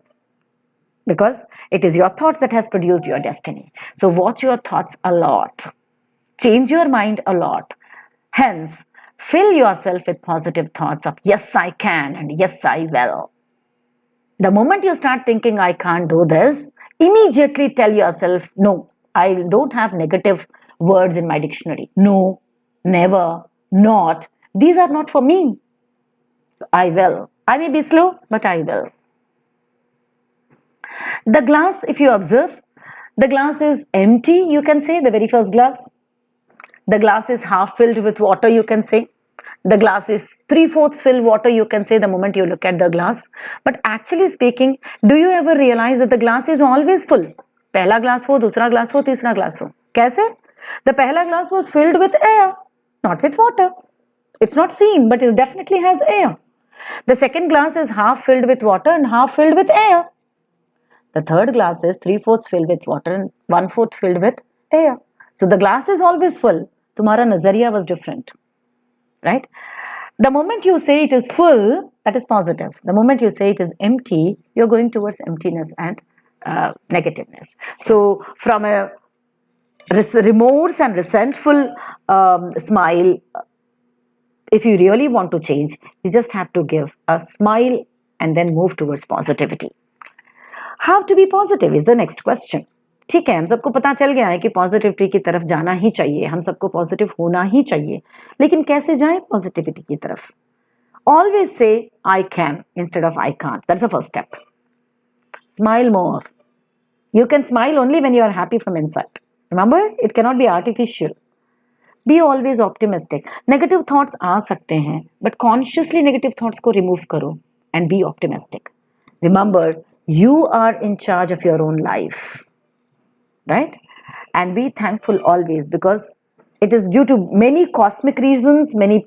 because it is your thoughts that has produced your destiny. So watch your thoughts a lot. Change your mind a lot. Hence, fill yourself with positive thoughts of yes, I can and yes, I will. The moment you start thinking, I can't do this, immediately tell yourself, no, I don't have negative words in my dictionary. No, never, not. These are not for me. I will. I may be slow, but I will. The glass, if you observe, the glass is empty, you can say, the very first glass. The glass is half filled with water, you can say. The glass is 3/4 filled water, you can say, the moment you look at the glass. But actually speaking, do you ever realize that the glass is always full? पहला glass हो, दूसरा glass हो, तीसरा glass हो. कैसे? The पहला glass was filled with air, not with water. It's not seen, but it definitely has air. The second glass is half filled with water and half filled with air. The third glass is 3/4 filled with water and 1/4 filled with air. So the glass is always full. Tumhara nazariya was different, right? The moment you say it is full, that is positive. The moment you say it is empty, you're going towards emptiness and negativeness. So from a remorse and resentful smile, if you really want to change, you just have to give a smile and then move towards positivity. How to be positive is the next question. ठीक है, हम सबको पता चल गया है कि positivity की तरफ जाना ही चाहिए, हम सबको पॉजिटिव होना ही चाहिए, लेकिन कैसे जाएं पॉजिटिविटी की तरफ? Always say I can instead of I can't. That's the first step. Smile more. You can smile only when you are happy from inside. Remember, it cannot be artificial. Be always optimistic. Negative thoughts आ सकते हैं, but consciously negative thoughts को remove करो and be optimistic. Remember, you are in charge of your own life, right? And be thankful always, because it is due to many cosmic reasons, many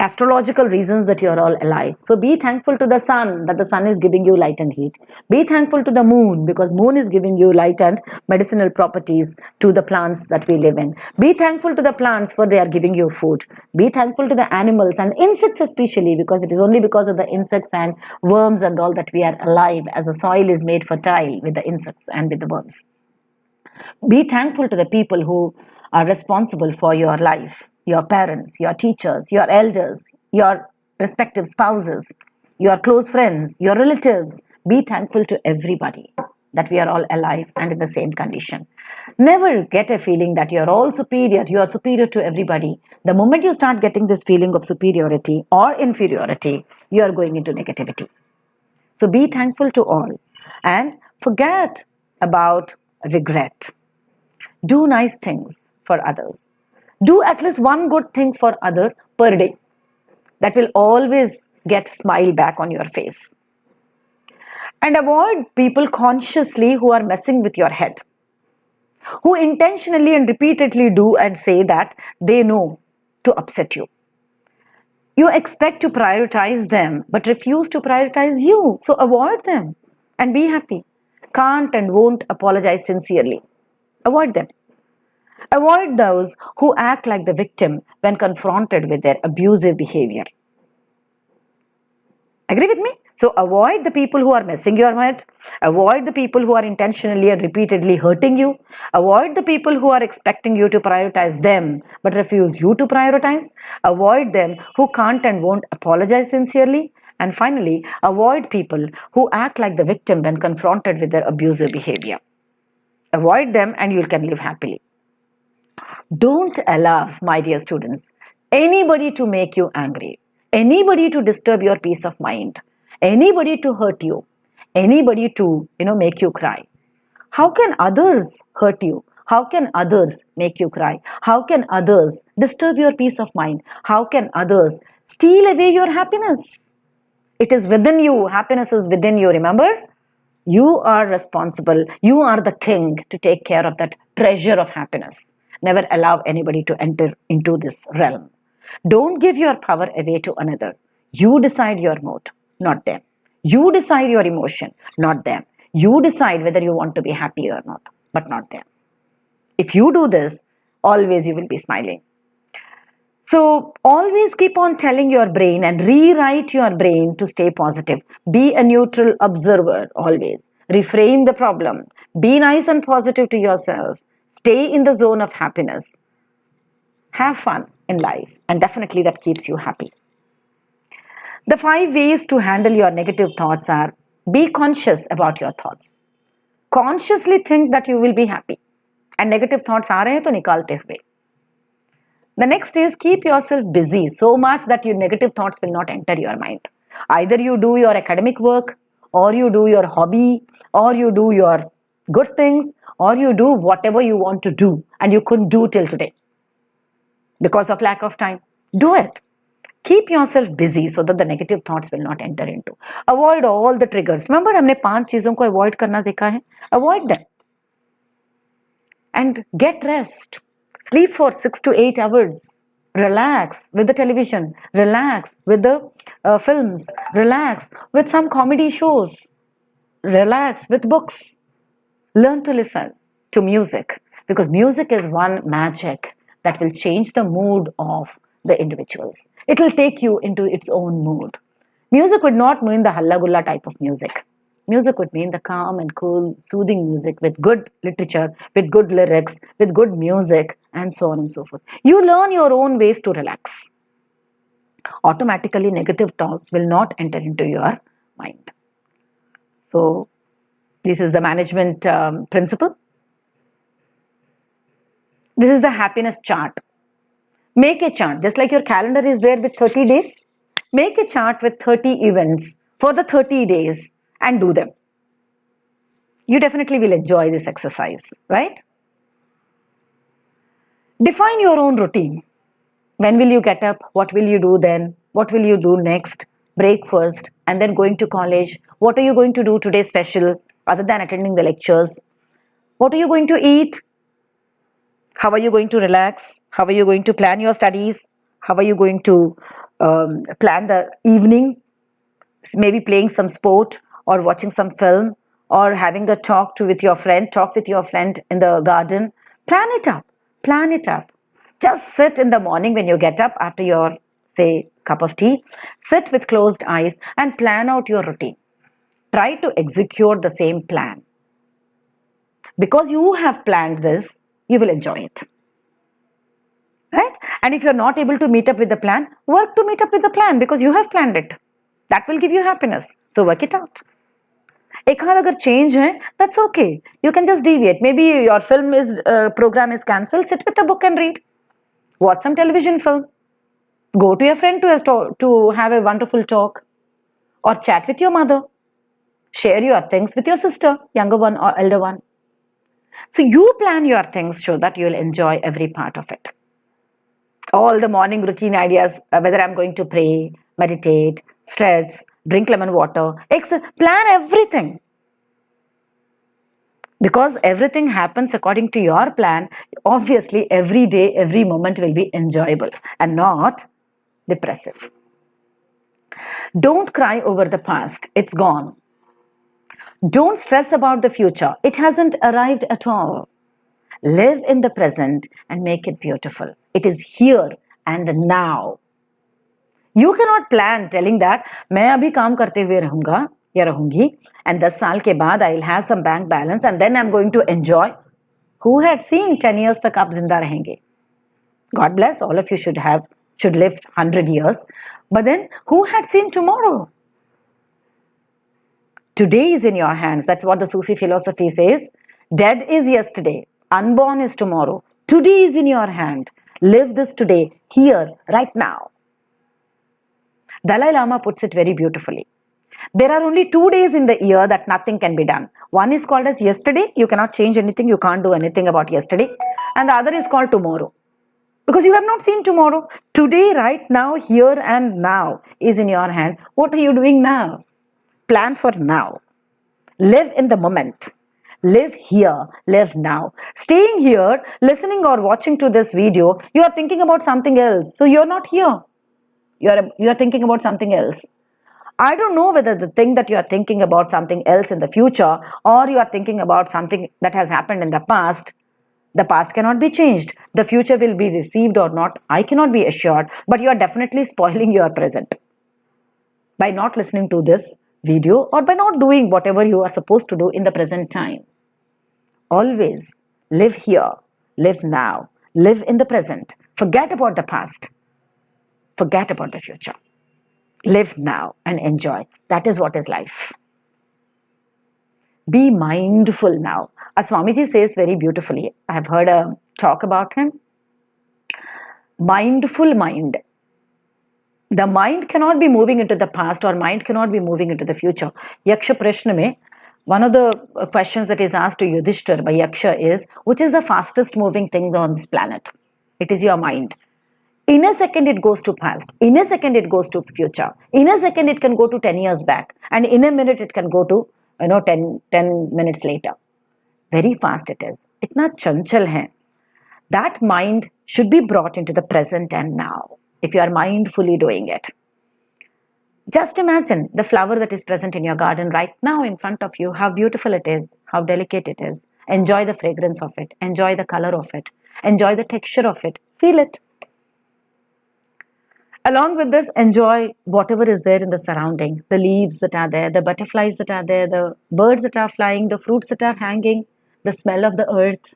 astrological reasons that you are all alive. So be thankful to the sun, that the sun is giving you light and heat. Be thankful to the moon, because moon is giving you light and medicinal properties to the plants that we live in. Be thankful to the plants, for they are giving you food. Be thankful to the animals and insects especially, because it is only because of the insects and worms and all that we are alive, as the soil is made fertile with the insects and with the worms. Be thankful to the people who are responsible for your life. Your parents, your teachers, your elders, your respective spouses, your close friends, your relatives. Be thankful to everybody that we are all alive and in the same condition. Never get a feeling that you are all superior, you are superior to everybody. The moment you start getting this feeling of superiority or inferiority, you are going into negativity. So be thankful to all and forget about regret. Do nice things for others. Do at least one good thing for other per day. That will always get a smile back on your face. And avoid people consciously who are messing with your head, who intentionally and repeatedly do and say that they know to upset you. You expect to prioritize them, but refuse to prioritize you. So avoid them and be happy. Can't and won't apologize sincerely. Avoid them. Avoid those who act like the victim when confronted with their abusive behavior. Agree with me? So avoid the people who are messing your head. Avoid the people who are intentionally and repeatedly hurting you. Avoid the people who are expecting you to prioritize them but refuse you to prioritize. Avoid them who can't and won't apologize sincerely. And finally, avoid people who act like the victim when confronted with their abusive behavior. Avoid them and you can live happily. Don't allow, my dear students, anybody to make you angry, anybody to disturb your peace of mind, anybody to hurt you, anybody to, make you cry. How can others hurt you? How can others make you cry? How can others disturb your peace of mind? How can others steal away your happiness? It is within you. Happiness is within you, remember? You are responsible. You are the king to take care of that treasure of happiness. Never allow anybody to enter into this realm. Don't give your power away to another. You decide your mood, not them. You decide your emotion, not them. You decide whether you want to be happy or not, but not them. If you do this, always you will be smiling. So always keep on telling your brain and rewrite your brain to stay positive. Be a neutral observer always. Reframe the problem. Be nice and positive to yourself. Stay in the zone of happiness. Have fun in life, and definitely that keeps you happy. The 5 ways to handle your negative thoughts are: be conscious about your thoughts. Consciously think that you will be happy. And negative thoughts aa rahe hain to nikalte hue. The next is keep yourself busy so much that your negative thoughts will not enter your mind. Either you do your academic work, or you do your hobby, or you do your good things, or you do whatever you want to do and you couldn't do till today. because of lack of time. Do it. Keep yourself busy so that the negative thoughts will not enter into. Avoid all the triggers. Remember, हमने 5 चीजों को avoid करना देखा है. Avoid them. And get rest. Sleep for 6 to 8 hours. Relax with the television. Relax with the films. Relax with some comedy shows. Relax with books. Learn to listen to music, because music is one magic that will change the mood of the individuals. It will take you into its own mood. Music would not mean the halla gulla type of music. Music would mean the calm and cool, soothing music with good literature, with good lyrics, with good music, and so on and so forth. You learn your own ways to relax. Automatically, negative thoughts will not enter into your mind. So, this is the management principle. This is the happiness chart. Make a chart. Just like your calendar is there with 30 days, make a chart with 30 events for the 30 days and do them. You definitely will enjoy this exercise, right? Define your own routine. When will you get up? What will you do then? What will you do next? Breakfast and then going to college. What are you going to do today special other than attending the lectures? What are you going to eat? How are you going to relax? How are you going to plan your studies? How are you going to plan the evening? Maybe playing some sport or watching some film or having a talk with your friend. Talk with your friend in the garden. Plan it up. Plan it up. Just sit in the morning when you get up after your, say, cup of tea. Sit with closed eyes and plan out your routine. Try to execute the same plan. Because you have planned this, you will enjoy it. Right? And if you're not able to meet up with the plan, work to meet up with the plan because you have planned it. That will give you happiness. So work it out. एक आध अगर change है, that's okay. You can just deviate. Maybe your film program is cancelled. Sit with a book and read. Watch some television film. Go to your friend to have a wonderful talk. Or chat with your mother. Share your things with your sister, younger one or elder one. So you plan your things so that you will enjoy every part of it. All the morning routine ideas, whether I'm going to pray, meditate, stretch, drink lemon water, plan everything. Because everything happens according to your plan, obviously every day, every moment will be enjoyable and not depressive. Don't cry over the past. It's gone. Don't stress about the future. It hasn't arrived at all. Live in the present and make it beautiful. It is here and now. You cannot plan telling that मैं अभी काम करते हुए रहूँगा या रहूँगी and 10 साल के बाद I will have some bank balance and then I'm going to enjoy. Who had seen 10 years तक आप जिंदा रहेंगे? God bless, all of you should live 100 years. But then who had seen tomorrow? Today is in your hands. That's what the Sufi philosophy says. Dead is yesterday. Unborn is tomorrow. Today is in your hand. Live this today, here, right now. Dalai Lama puts it very beautifully. There are only 2 days in the year that nothing can be done. One is called as yesterday. You cannot change anything. You can't do anything about yesterday. And the other is called tomorrow. Because you have not seen tomorrow. Today, right now, here and now is in your hand. What are you doing now? Plan for now. Live in the moment. Live here. Live now. Staying here, listening or watching to this video, you are thinking about something else. So you're not here. You are thinking about something else. I don't know whether the thing that you are thinking about something else in the future or you are thinking about something that has happened in the past. The past cannot be changed. The future will be received or not. I cannot be assured. But you are definitely spoiling your present by not listening to this video or by not doing whatever you are supposed to do in the present time. Always live here, live now, live in the present. Forget about the past. Forget about the future. Live now and enjoy. That is what is life. Be mindful now. As Swamiji says very beautifully, I have heard a talk about him. Mindful mind. The mind cannot be moving into the past or mind cannot be moving into the future. Yaksha Prashna mein, one of the questions that is asked to Yudhishthir by Yaksha is, which is the fastest moving thing on this planet? It is your mind. In a second, it goes to past. In a second, it goes to future. In a second, it can go to 10 years back. And in a minute, it can go to, 10 minutes later. Very fast it is. Itna chanchal hai. That mind should be brought into the present and now, if you are mindfully doing it. Just imagine the flower that is present in your garden right now in front of you, how beautiful it is, how delicate it is. Enjoy the fragrance of it, enjoy the color of it, enjoy the texture of it, feel it. Along with this, enjoy whatever is there in the surrounding, the leaves that are there, the butterflies that are there, the birds that are flying, the fruits that are hanging, the smell of the earth,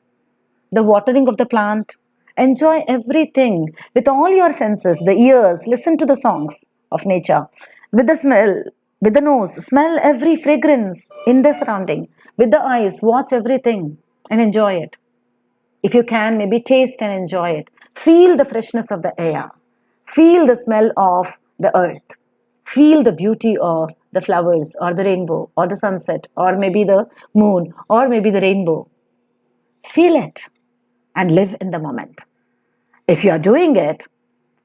the watering of the plant. Enjoy everything with all your senses, the ears, listen to the songs of nature, with the smell, with the nose, smell every fragrance in the surrounding, with the eyes, watch everything and enjoy it. If you can, maybe taste and enjoy it. Feel the freshness of the air, feel the smell of the earth, feel the beauty of the flowers or the rainbow or the sunset or maybe the moon or maybe the rainbow. Feel it and live in the moment. If you are doing it,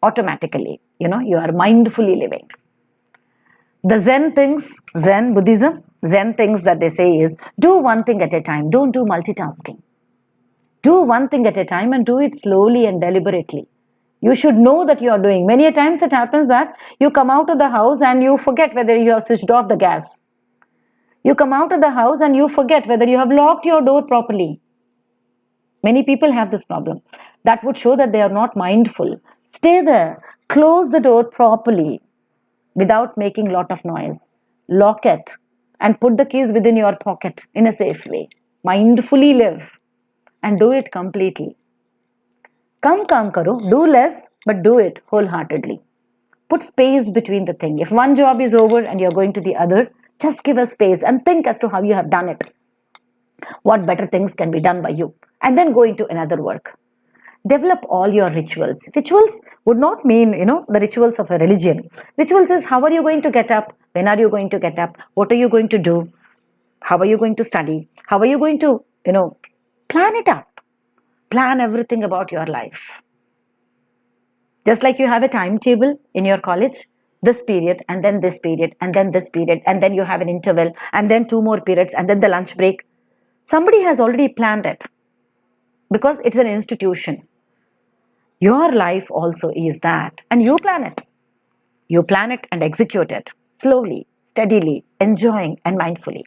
automatically, you are mindfully living. The Zen Buddhism, Zen things that they say is, do one thing at a time, don't do multitasking. Do one thing at a time and do it slowly and deliberately. You should know that you are doing. Many a times it happens that you come out of the house and you forget whether you have switched off the gas. You come out of the house and you forget whether you have locked your door properly. Many people have this problem. That would show that they are not mindful. Stay there. Close the door properly without making lot of noise. Lock it and put the keys within your pocket in a safe way. Mindfully live and do it completely. Kam karo, do less but do it wholeheartedly. Put space between the thing. If one job is over and you're going to the other, just give a space and think as to how you have done it. What better things can be done by you? And then go into another work. Develop all your rituals. Rituals would not mean, the rituals of a religion. Rituals is how are you going to get up? When are you going to get up? What are you going to do? How are you going to study? How are you going to, plan it up. Plan everything about your life. Just like you have a timetable in your college, this period and then this period and then this period and then you have an interval and then 2 more periods and then the lunch break. Somebody has already planned it because it's an institution. Your life also is that and you plan it. You plan it and execute it slowly, steadily, enjoying and mindfully.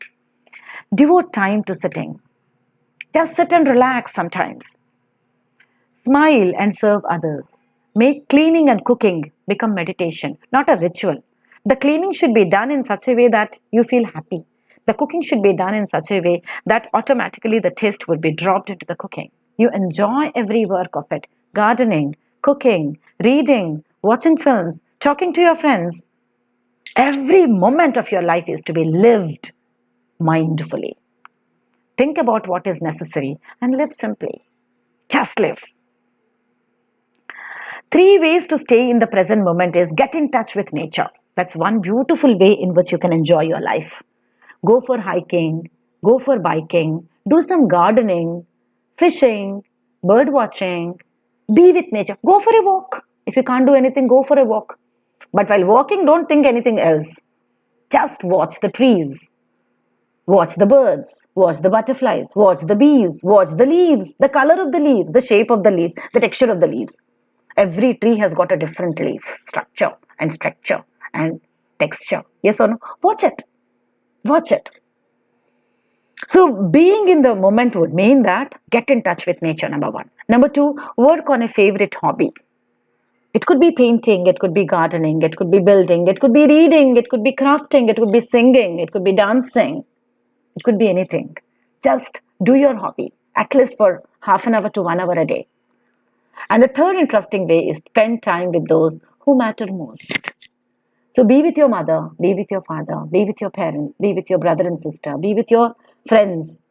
Devote time to sitting. Just sit and relax sometimes. Smile and serve others. Make cleaning and cooking become meditation, not a ritual. The cleaning should be done in such a way that you feel happy. The cooking should be done in such a way that automatically the taste would be dropped into the cooking. You enjoy every work of it. Gardening, cooking, reading, watching films, talking to your friends. Every moment of your life is to be lived mindfully. Think about what is necessary and live simply. Just live. 3 ways to stay in the present moment is get in touch with nature. That's one beautiful way in which you can enjoy your life. Go for hiking, go for biking, do some gardening, fishing, bird watching, be with nature. Go for a walk. If you can't do anything, go for a walk. But while walking, don't think anything else. Just watch the trees. Watch the birds, watch the butterflies, watch the bees, watch the leaves, the color of the leaves, the shape of the leaves, the texture of the leaves. Every tree has got a different leaf structure and texture. Yes or no? Watch it. Watch it. So being in the moment would mean that get in touch with nature, number 1. Number 2, work on a favorite hobby. It could be painting, it could be gardening, it could be building, it could be reading, it could be crafting, it could be singing, it could be dancing. It could be anything. Just do your hobby, at least for half an hour to 1 hour a day. And the third interesting way is spend time with those who matter most. So be with your mother, be with your father, be with your parents, be with your brother and sister, be with your friends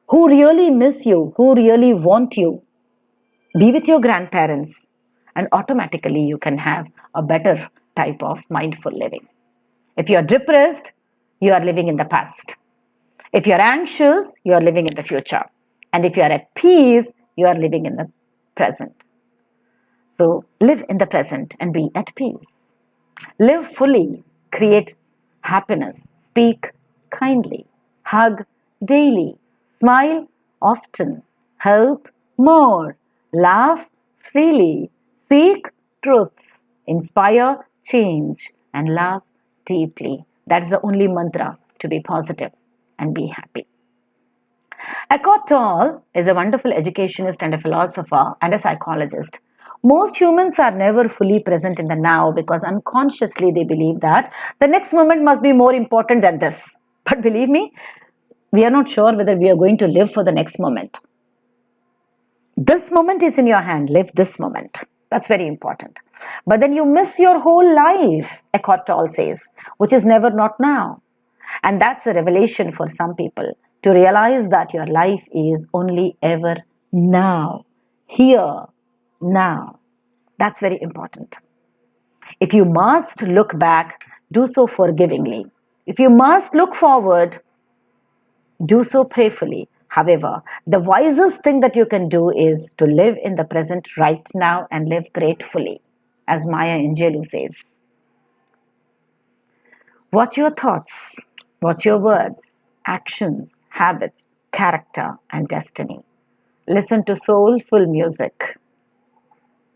who really miss you, who really want you. Be with your grandparents and automatically you can have a better type of mindful living. If you are depressed, you are living in the past. If you are anxious, you are living in the future. And if you are at peace, you are living in the present. So live in the present and be at peace. Live fully, create happiness, speak kindly, hug daily, smile often, help more, laugh freely, seek truth, inspire change, and love deeply. That's the only mantra to be positive and be happy. Eckhart Tolle is a wonderful educationist and a philosopher and a psychologist. Most humans are never fully present in the now because unconsciously they believe that the next moment must be more important than this. But believe me, we are not sure whether we are going to live for the next moment. This moment is in your hand. Live this moment. That's very important. But then you miss your whole life, Eckhart Tolle says, which is never not now. And that's a revelation for some people to realize that your life is only ever now, here, now. That's very important. If you must look back, do so forgivingly. If you must look forward, do so prayerfully. However, the wisest thing that you can do is to live in the present right now and live gratefully, as Maya Angelou says. Watch your thoughts, watch your words, actions, habits, character, and destiny. Listen to soulful music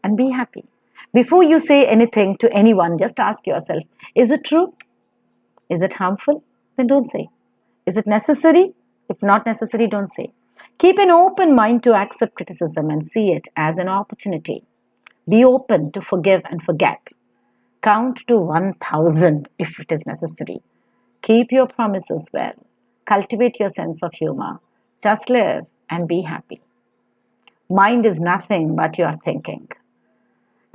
and be happy. Before you say anything to anyone, just ask yourself, is it true? Is it harmful? Then don't say. Is it necessary? If not necessary, don't say. Keep an open mind to accept criticism and see it as an opportunity. Be open to forgive and forget. Count to 1,000 if it is necessary. Keep your promises well. Cultivate your sense of humor. Just live and be happy. Mind is nothing but your thinking.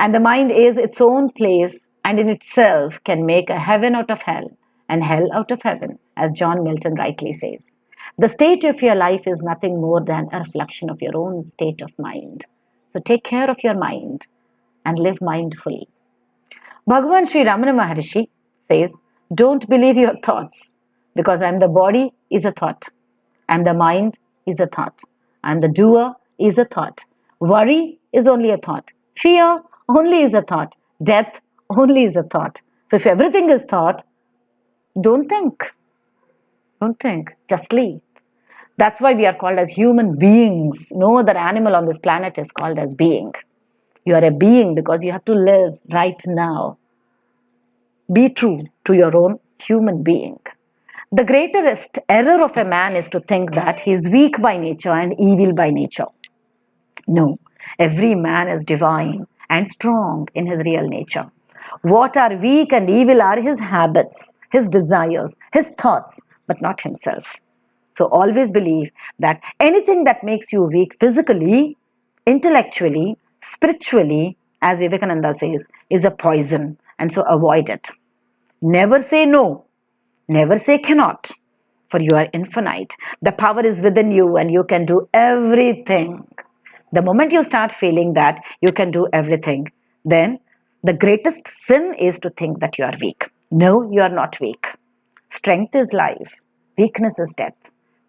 And the mind is its own place and in itself can make a heaven out of hell and hell out of heaven, as John Milton rightly says. The state of your life is nothing more than a reflection of your own state of mind. So take care of your mind and live mindfully. Bhagavan Sri Ramana Maharshi says, don't believe your thoughts because I am the body is a thought. I am the mind is a thought. I am the doer is a thought. Worry is only a thought. Fear only is a thought. Death only is a thought. So if everything is thought, don't think. Don't think. Just leave. That's why we are called as human beings. No other animal on this planet is called as being. You are a being because you have to live right now. Be true to your own human being. The greatest error of a man is to think that he is weak by nature and evil by nature. No, every man is divine and strong in his real nature. What are weak and evil are his habits, his desires, his thoughts, but not himself. So always believe that anything that makes you weak physically, intellectually, spiritually, as Vivekananda says, is a poison, and so avoid it. Never say no. Never say cannot, for you are infinite. The power is within you and you can do everything. The moment you start feeling that you can do everything, then the greatest sin is to think that you are weak. No, you are not weak. Strength is life. Weakness is death.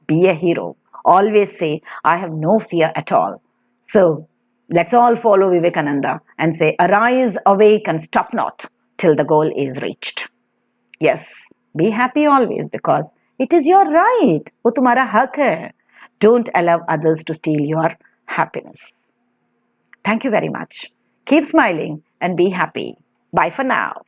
Be a hero. Always say, I have no fear at all. So, let's all follow Vivekananda and say, arise, awake and stop not till the goal is reached. Yes, be happy always because it is your right. वो तुम्हारा हक है. Don't allow others to steal your happiness. Thank you very much. Keep smiling and be happy. Bye for now.